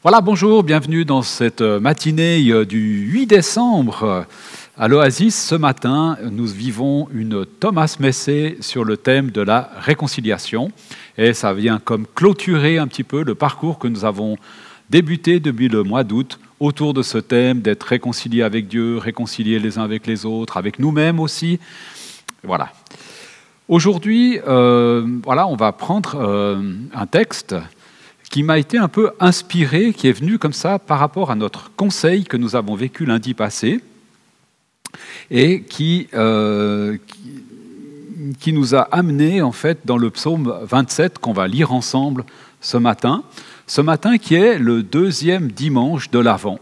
Voilà, bonjour, bienvenue dans cette matinée du 8 décembre. À l'Oasis, ce matin, nous vivons une Thomas Messée sur le thème de la réconciliation. Et ça vient comme clôturer un petit peu le parcours que nous avons débuté depuis le mois d'août autour de ce thème d'être réconciliés avec Dieu, réconciliés les uns avec les autres, avec nous-mêmes aussi. Voilà. Aujourd'hui, on va prendre un texte qui m'a été un peu inspiré, qui est venu comme ça par rapport à notre conseil que nous avons vécu lundi passé et qui nous a amené en fait dans le psaume 27 qu'on va lire ensemble ce matin qui est le deuxième dimanche de l'Avent.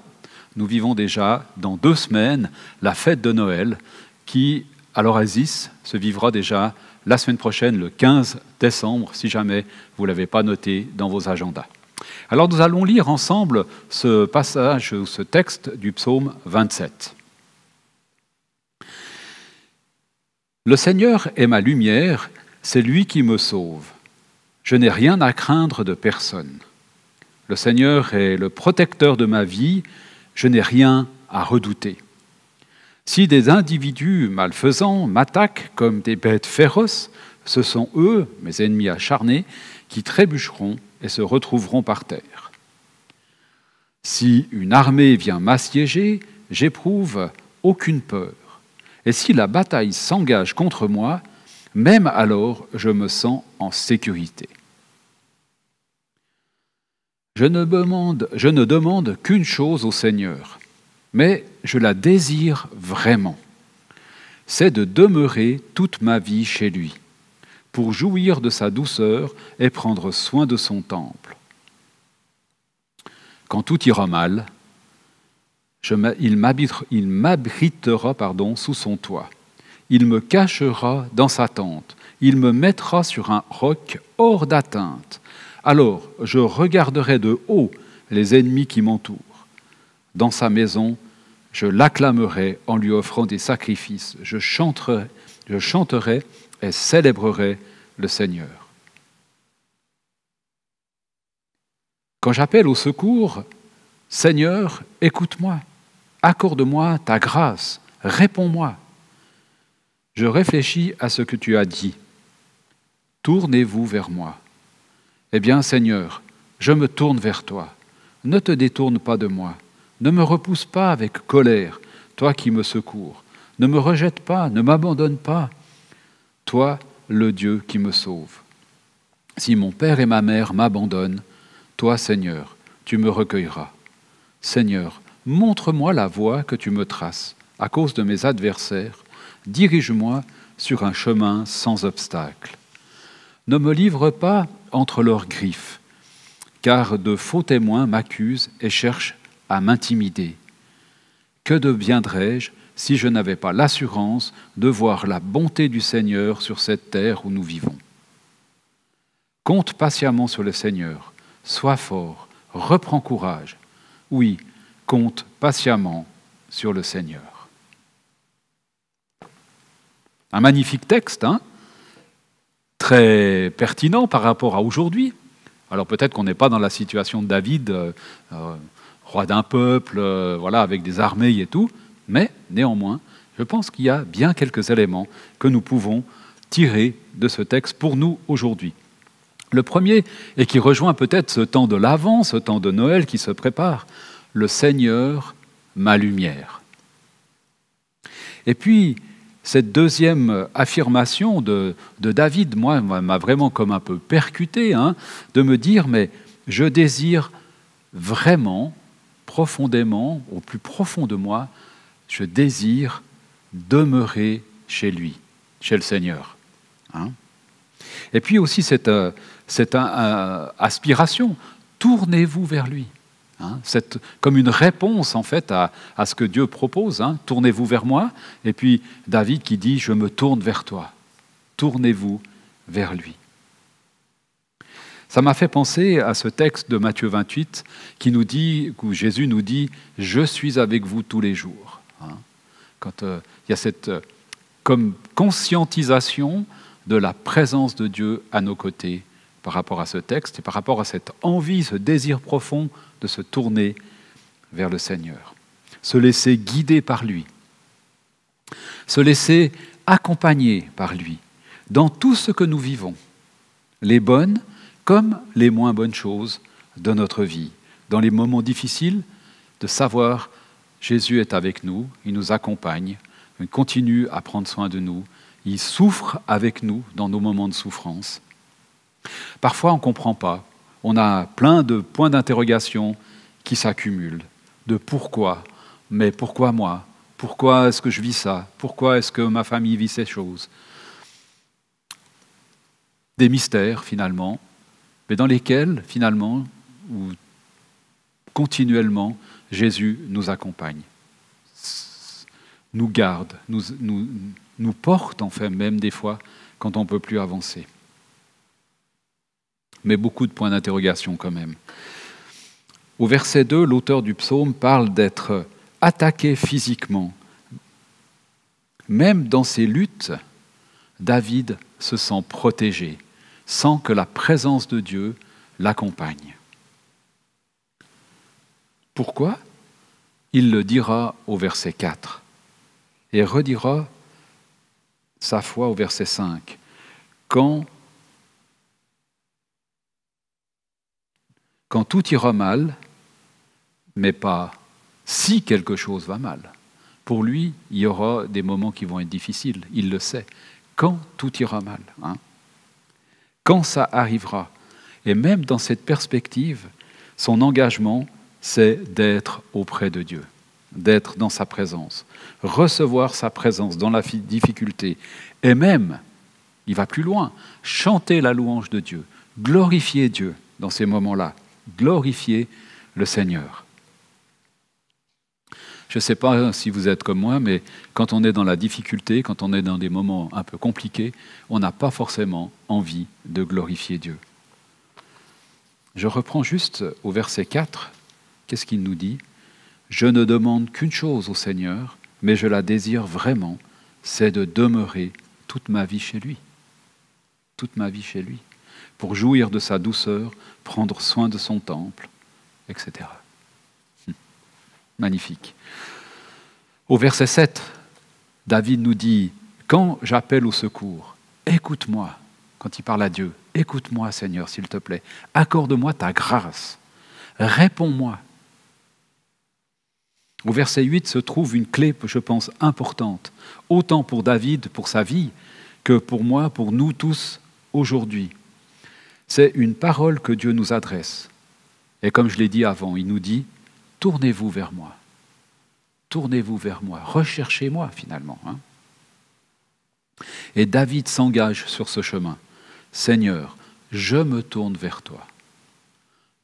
Nous vivons déjà dans 2 semaines la fête de Noël qui, à l'Oasis, se vivra déjà la semaine prochaine, le 15 décembre, si jamais vous ne l'avez pas noté dans vos agendas. Alors nous allons lire ensemble ce passage, ce texte du psaume 27. Le Seigneur est ma lumière, c'est lui qui me sauve. Je n'ai rien à craindre de personne. Le Seigneur est le protecteur de ma vie, je n'ai rien à redouter. Si des individus malfaisants m'attaquent comme des bêtes féroces, ce sont eux, mes ennemis acharnés, qui trébucheront et se retrouveront par terre. Si une armée vient m'assiéger, j'éprouve aucune peur. Et si la bataille s'engage contre moi, même alors je me sens en sécurité. Je ne demande qu'une chose au Seigneur, mais je la désire vraiment. C'est de demeurer toute ma vie chez lui, pour jouir de sa douceur et prendre soin de son temple. Quand tout ira mal, il m'abritera sous son toit. Il me cachera dans sa tente. Il me mettra sur un roc hors d'atteinte. Alors je regarderai de haut les ennemis qui m'entourent. Dans sa maison, je l'acclamerai en lui offrant des sacrifices. Je chanterai et célébrerai le Seigneur. Quand j'appelle au secours, Seigneur, écoute-moi, accorde-moi ta grâce, réponds-moi. Je réfléchis à ce que tu as dit. Tournez-vous vers moi. Eh bien, Seigneur, je me tourne vers toi. Ne te détourne pas de moi. Ne me repousse pas avec colère, toi qui me secours. Ne me rejette pas, ne m'abandonne pas, toi, le Dieu qui me sauve. Si mon père et ma mère m'abandonnent, toi, Seigneur, tu me recueilleras. Seigneur, montre-moi la voie que tu me traces à cause de mes adversaires. Dirige-moi sur un chemin sans obstacle. Ne me livre pas entre leurs griffes, car de faux témoins m'accusent et cherchent à m'intimider. Que deviendrais-je si je n'avais pas l'assurance de voir la bonté du Seigneur sur cette terre où nous vivons? Compte patiemment sur le Seigneur, sois fort, reprends courage. Oui, compte patiemment sur le Seigneur. Un magnifique texte, très pertinent par rapport à aujourd'hui. Alors peut-être qu'on n'est pas dans la situation de David, roi d'un peuple, avec des armées et tout, mais néanmoins, je pense qu'il y a bien quelques éléments que nous pouvons tirer de ce texte pour nous aujourd'hui. Le premier, et qui rejoint peut-être ce temps de l'Avent, ce temps de Noël qui se prépare, le Seigneur, ma lumière. Et puis, cette deuxième affirmation de David, moi, m'a vraiment comme un peu percuté, de me dire, mais je désire vraiment, profondément, au plus profond de moi, je désire demeurer chez lui, chez le Seigneur. Et puis aussi cette aspiration, tournez-vous vers lui. Comme une réponse en fait à ce que Dieu propose, tournez-vous vers moi. Et puis David qui dit, je me tourne vers toi. Tournez-vous vers lui. Ça m'a fait penser à ce texte de Matthieu 28 où Jésus nous dit « Je suis avec vous tous les jours ». Quand il y a cette comme conscientisation de la présence de Dieu à nos côtés par rapport à ce texte et par rapport à cette envie, ce désir profond de se tourner vers le Seigneur, se laisser guider par lui, se laisser accompagner par lui dans tout ce que nous vivons, les bonnes comme les moins bonnes choses de notre vie, dans les moments difficiles, de savoir Jésus est avec nous, il nous accompagne, il continue à prendre soin de nous, il souffre avec nous dans nos moments de souffrance. Parfois, on ne comprend pas. On a plein de points d'interrogation qui s'accumulent. De pourquoi, mais pourquoi moi? Pourquoi est-ce que je vis ça? Pourquoi est-ce que ma famille vit ces choses? Des mystères, finalement, mais dans lesquels, finalement, ou continuellement, Jésus nous accompagne, nous garde, nous porte, en fait, même des fois, quand on ne peut plus avancer. Mais beaucoup de points d'interrogation quand même. Au verset 2, l'auteur du psaume parle d'être attaqué physiquement. Même dans ses luttes, David se sent protégé, sans que la présence de Dieu l'accompagne. Pourquoi? Il le dira au verset 4 et redira sa foi au verset 5. Quand tout ira mal, mais pas si quelque chose va mal. Pour lui, il y aura des moments qui vont être difficiles, il le sait. Quand tout ira mal, quand ça arrivera. Et même dans cette perspective, son engagement, c'est d'être auprès de Dieu, d'être dans sa présence, recevoir sa présence dans la difficulté. Et même, il va plus loin, chanter la louange de Dieu, glorifier Dieu dans ces moments-là, glorifier le Seigneur. Je ne sais pas si vous êtes comme moi, mais quand on est dans la difficulté, quand on est dans des moments un peu compliqués, on n'a pas forcément envie de glorifier Dieu. Je reprends juste au verset 4, qu'est-ce qu'il nous dit? « Je ne demande qu'une chose au Seigneur, mais je la désire vraiment, c'est de demeurer toute ma vie chez lui. » Toute ma vie chez lui, pour jouir de sa douceur, prendre soin de son temple, etc. Magnifique. Au verset 7, David nous dit « Quand j'appelle au secours, écoute-moi » quand il parle à Dieu. « Écoute-moi, Seigneur, s'il te plaît. Accorde-moi ta grâce. Réponds-moi. » Au verset 8 se trouve une clé, je pense, importante, autant pour David, pour sa vie, que pour moi, pour nous tous, aujourd'hui. C'est une parole que Dieu nous adresse. Et comme je l'ai dit avant, il nous dit « Tournez-vous vers moi. Tournez-vous vers moi. Recherchez-moi, finalement. » Et David s'engage sur ce chemin. « Seigneur, je me tourne vers toi.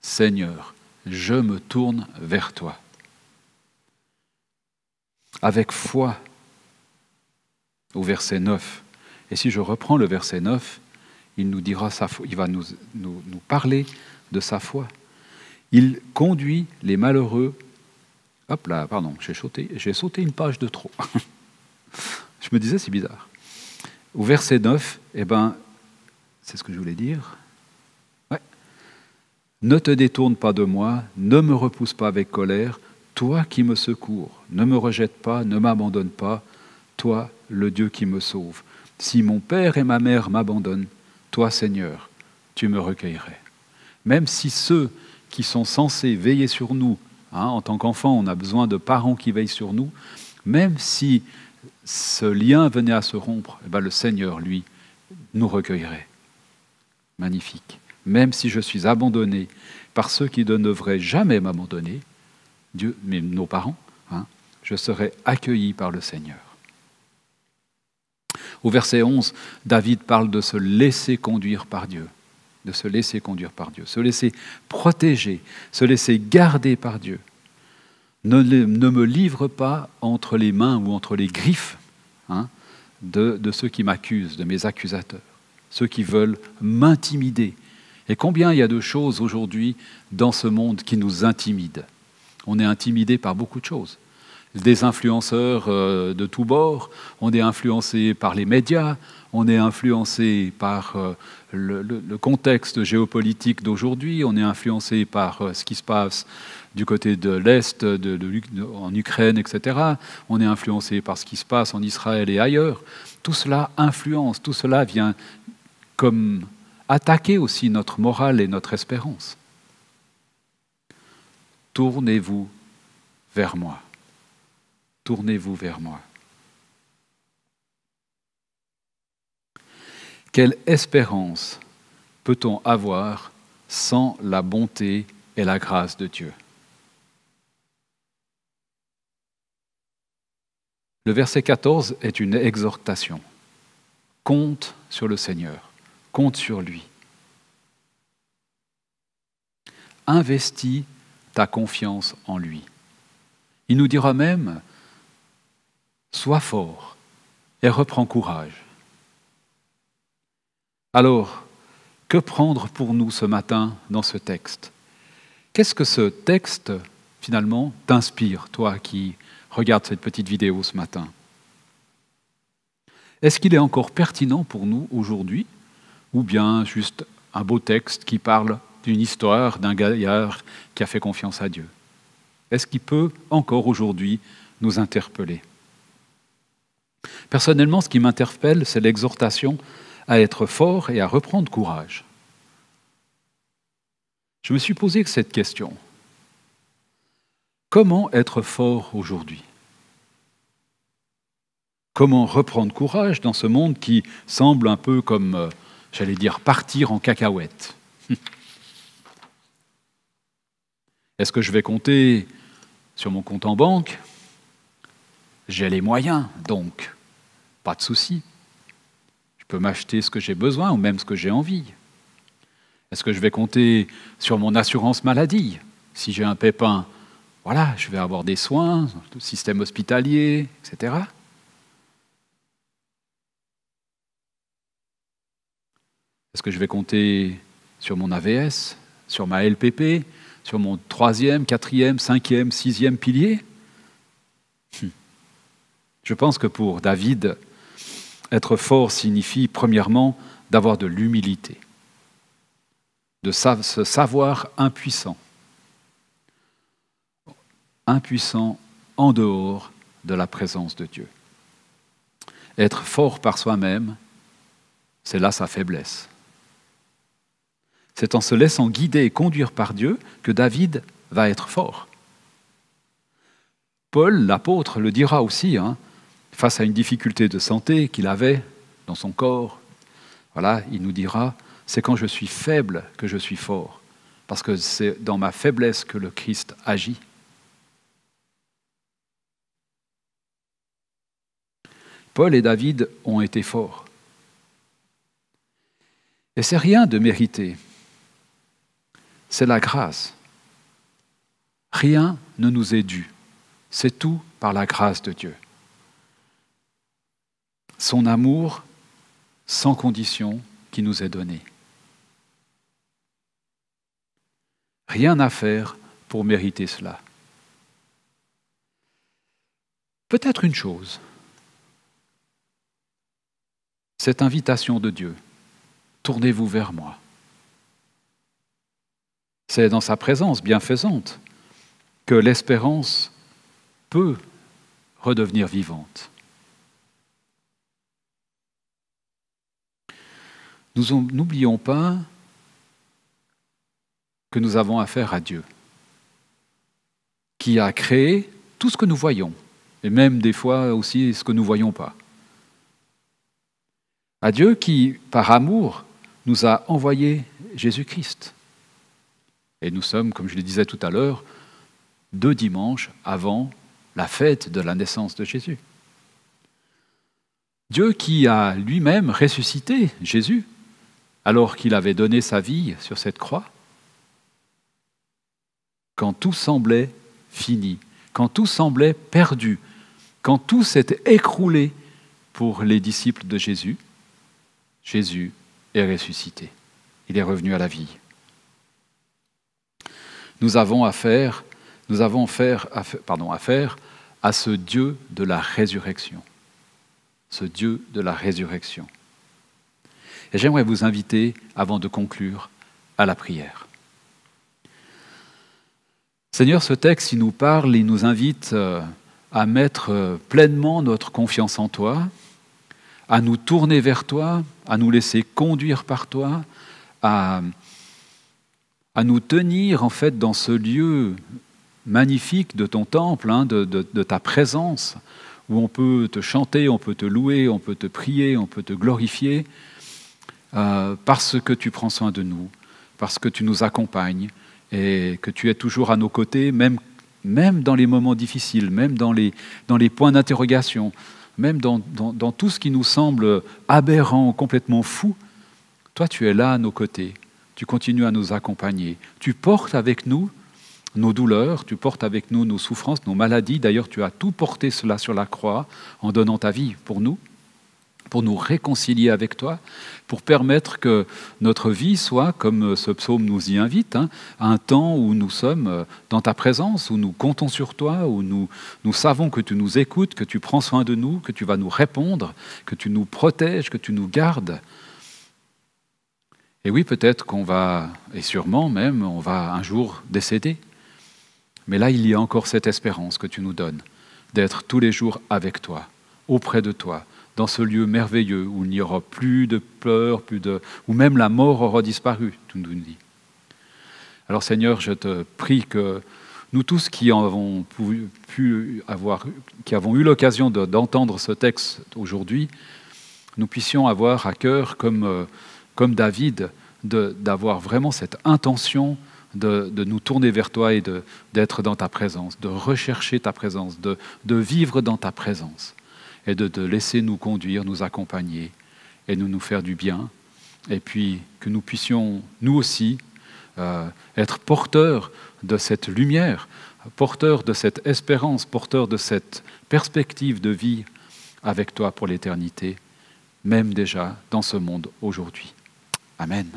Seigneur, je me tourne vers toi. » Avec foi, au verset 9. Et si je reprends le verset 9, il nous dira sa foi, il va nous parler de sa foi. Il conduit les malheureux. Hop là, pardon, j'ai sauté une page de trop. Je me disais, c'est bizarre. Au verset 9, c'est ce que je voulais dire. Ouais. Ne te détourne pas de moi, ne me repousse pas avec colère, toi qui me secours, ne me rejette pas, ne m'abandonne pas, toi, le Dieu qui me sauve. Si mon père et ma mère m'abandonnent, toi, Seigneur, tu me recueillerais. Même si ceux qui sont censés veiller sur nous, en tant qu'enfants, on a besoin de parents qui veillent sur nous, même si ce lien venait à se rompre, le Seigneur, lui, nous recueillerait. Magnifique. Même si je suis abandonné par ceux qui ne devraient jamais m'abandonner, Dieu, mais nos parents, je serai accueilli par le Seigneur. Au verset 11, David parle de se laisser conduire par Dieu, de se laisser conduire par Dieu, se laisser protéger, se laisser garder par Dieu. Ne me livre pas entre les mains ou entre les griffes de ceux qui m'accusent, de mes accusateurs, ceux qui veulent m'intimider. Et combien il y a de choses aujourd'hui dans ce monde qui nous intimident. On est intimidé par beaucoup de choses. des influenceurs de tous bords, on est influencé par les médias, on est influencé par le contexte géopolitique d'aujourd'hui, on est influencé par ce qui se passe du côté de l'Est, en Ukraine, etc. On est influencé par ce qui se passe en Israël et ailleurs. Tout cela influence, tout cela vient comme attaquer aussi notre morale et notre espérance. Tournez-vous vers moi. Tournez-vous vers moi. Quelle espérance peut-on avoir sans la bonté et la grâce de Dieu? Le verset 14 est une exhortation. Compte sur le Seigneur, compte sur lui. Investis ta confiance en lui. Il nous dira même, sois fort et reprends courage. Alors, que prendre pour nous ce matin dans ce texte? Qu'est-ce que ce texte, finalement, t'inspire, toi qui regardes cette petite vidéo ce matin? Est-ce qu'il est encore pertinent pour nous aujourd'hui, ou bien juste un beau texte qui parle d'une histoire d'un gaillard qui a fait confiance à Dieu? Est-ce qu'il peut encore aujourd'hui nous interpeller? Personnellement, ce qui m'interpelle, c'est l'exhortation à être fort et à reprendre courage. Je me suis posé cette question. Comment être fort aujourd'hui? Comment reprendre courage dans ce monde qui semble un peu comme, j'allais dire, partir en cacahuète? Est-ce que je vais compter sur mon compte en banque? J'ai les moyens, donc pas de souci. Je peux m'acheter ce que j'ai besoin ou même ce que j'ai envie. Est-ce que je vais compter sur mon assurance maladie? Si j'ai un pépin, voilà, je vais avoir des soins, le système hospitalier, etc. Est-ce que je vais compter sur mon AVS, sur ma LPP, sur mon 3e, 4e, 5e, 6e pilier? Je pense que pour David, être fort signifie premièrement d'avoir de l'humilité, de se savoir impuissant. Impuissant en dehors de la présence de Dieu. Être fort par soi-même, c'est là sa faiblesse. C'est en se laissant guider et conduire par Dieu que David va être fort. Paul, l'apôtre, le dira aussi, face à une difficulté de santé qu'il avait dans son corps. Voilà, il nous dira, c'est quand je suis faible que je suis fort, parce que c'est dans ma faiblesse que le Christ agit. Paul et David ont été forts. Et c'est rien de mérité. C'est la grâce. Rien ne nous est dû. C'est tout par la grâce de Dieu. Son amour sans condition qui nous est donné. Rien à faire pour mériter cela. Peut-être une chose, cette invitation de Dieu, tournez-vous vers moi. C'est dans sa présence bienfaisante que l'espérance peut redevenir vivante. Nous n'oublions pas que nous avons affaire à Dieu, qui a créé tout ce que nous voyons, et même des fois aussi ce que nous ne voyons pas. À Dieu qui, par amour, nous a envoyé Jésus-Christ. Et nous sommes, comme je le disais tout à l'heure, 2 dimanches avant la fête de la naissance de Jésus. Dieu qui a lui-même ressuscité Jésus, alors qu'il avait donné sa vie sur cette croix, quand tout semblait fini, quand tout semblait perdu, quand tout s'était écroulé pour les disciples de Jésus, Jésus est ressuscité. Il est revenu à la vie. Nous avons affaire à ce Dieu de la résurrection. Ce Dieu de la résurrection. Et j'aimerais vous inviter, avant de conclure, à la prière. Seigneur, ce texte, il nous parle, il nous invite à mettre pleinement notre confiance en toi, à nous tourner vers toi, à nous laisser conduire par toi, à nous tenir en fait dans ce lieu magnifique de ton temple, de ta présence, où on peut te chanter, on peut te louer, on peut te prier, on peut te glorifier, parce que tu prends soin de nous, parce que tu nous accompagnes et que tu es toujours à nos côtés, même dans les moments difficiles, même dans les points d'interrogation, même dans tout ce qui nous semble aberrant, complètement fou. Toi, tu es là à nos côtés, tu continues à nous accompagner, tu portes avec nous nos douleurs, tu portes avec nous nos souffrances, nos maladies. D'ailleurs, tu as tout porté cela sur la croix en donnant ta vie pour nous réconcilier avec toi, pour permettre que notre vie soit, comme ce psaume nous y invite, un temps où nous sommes dans ta présence, où nous comptons sur toi, où nous savons que tu nous écoutes, que tu prends soin de nous, que tu vas nous répondre, que tu nous protèges, que tu nous gardes. Et oui, peut-être qu'on va, et sûrement même, on va un jour décéder. Mais là, il y a encore cette espérance que tu nous donnes, d'être tous les jours avec toi, auprès de toi, dans ce lieu merveilleux où il n'y aura plus de pleurs, où même la mort aura disparu, tu nous dis. Alors Seigneur, je te prie que nous tous qui avons eu l'occasion d'entendre ce texte aujourd'hui, nous puissions avoir à cœur, comme David, d'avoir vraiment cette intention de nous tourner vers toi et d'être dans ta présence, de rechercher ta présence, de vivre dans ta présence. Et de te laisser nous conduire, nous accompagner et nous faire du bien. Et puis que nous puissions, nous aussi, être porteurs de cette lumière, porteurs de cette espérance, porteurs de cette perspective de vie avec toi pour l'éternité, même déjà dans ce monde aujourd'hui. Amen.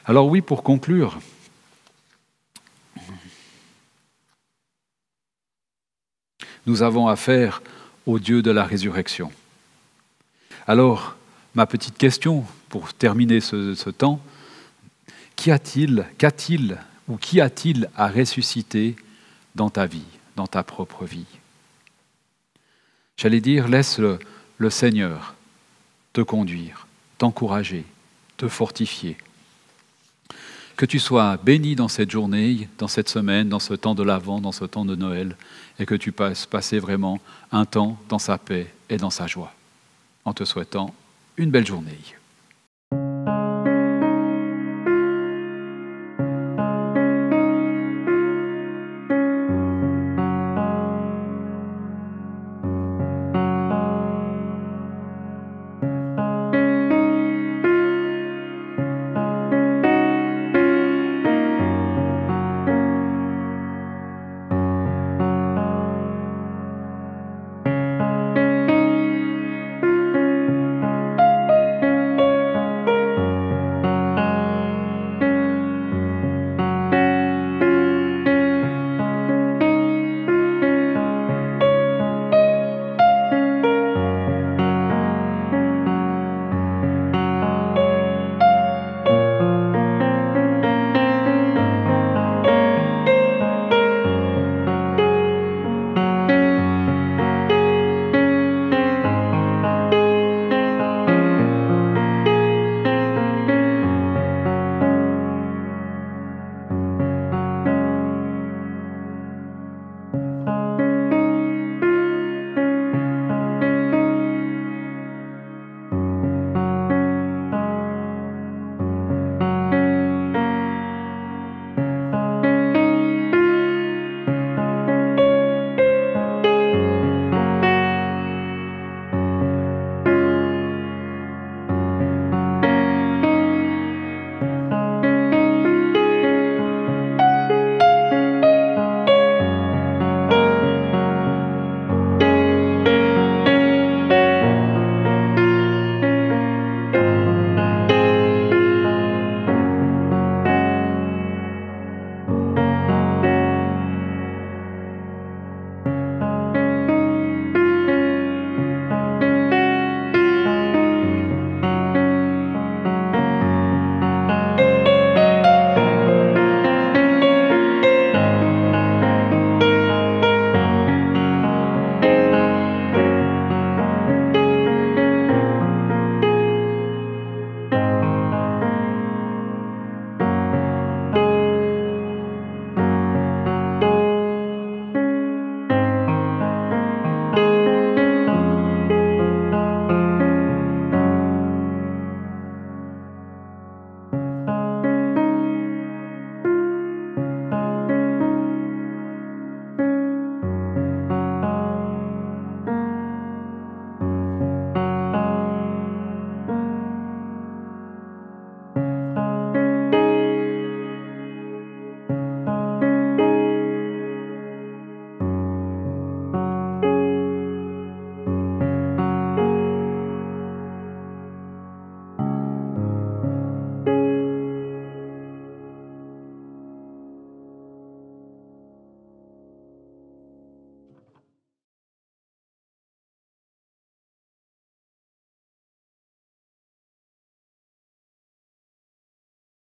Alors oui, pour conclure, nous avons affaire au Dieu de la résurrection. Alors, ma petite question, pour terminer ce temps, qui a-t-il à ressusciter dans ta vie, dans ta propre vie? J'allais dire, laisse le Seigneur te conduire, t'encourager, te fortifier. Que tu sois béni dans cette journée, dans cette semaine, dans ce temps de l'Avent, dans ce temps de Noël, et que tu puisses passer vraiment un temps dans sa paix et dans sa joie. En te souhaitant une belle journée.